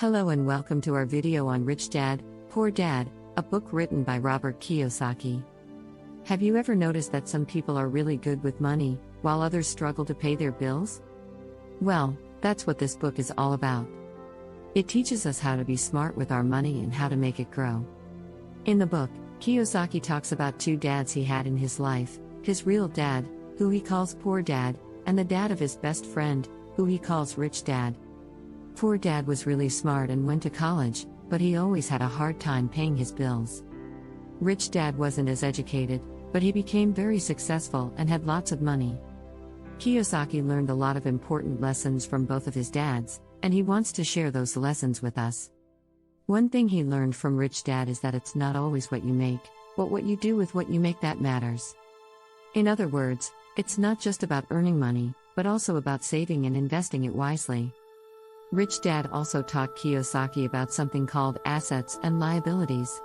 Hello and welcome to our video on Rich Dad, Poor Dad, a book written by Robert Kiyosaki. Have you ever noticed that some people are really good with money, while others struggle to pay their bills? Well, that's what this book is all about. It teaches us how to be smart with our money and how to make it grow. In the book, Kiyosaki talks about two dads he had in his life, his real dad, who he calls Poor Dad, and the dad of his best friend, who he calls Rich Dad. Poor Dad was really smart and went to college, but he always had a hard time paying his bills. Rich Dad wasn't as educated, but he became very successful and had lots of money. Kiyosaki learned a lot of important lessons from both of his dads, and he wants to share those lessons with us. One thing he learned from Rich Dad is that it's not always what you make, but what you do with what you make that matters. In other words, it's not just about earning money, but also about saving and investing it wisely. Rich Dad also taught Kiyosaki about something called assets and liabilities.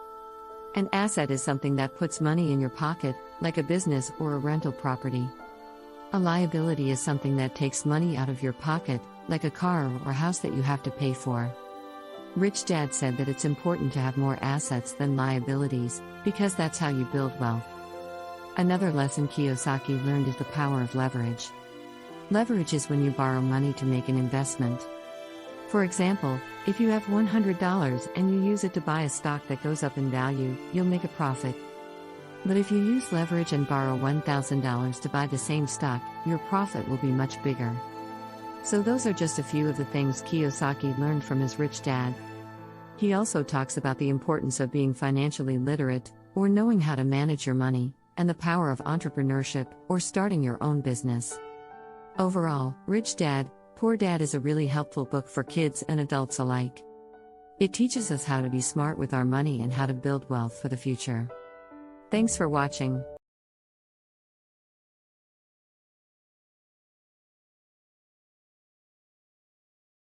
An asset is something that puts money in your pocket, like a business or a rental property. A liability is something that takes money out of your pocket, like a car or a house that you have to pay for. Rich Dad said that it's important to have more assets than liabilities, because that's how you build wealth. Another lesson Kiyosaki learned is the power of leverage. Leverage is when you borrow money to make an investment. For example, if you have $100 and you use it to buy a stock that goes up in value, you'll make a profit. But if you use leverage and borrow $1,000 to buy the same stock, your profit will be much bigger. So those are just a few of the things Kiyosaki learned from his rich dad. He also talks about the importance of being financially literate, or knowing how to manage your money, and the power of entrepreneurship, or starting your own business. Overall, Rich Dad, Poor Dad is a really helpful book for kids and adults alike. It teaches us how to be smart with our money and how to build wealth for the future. Thanks for watching.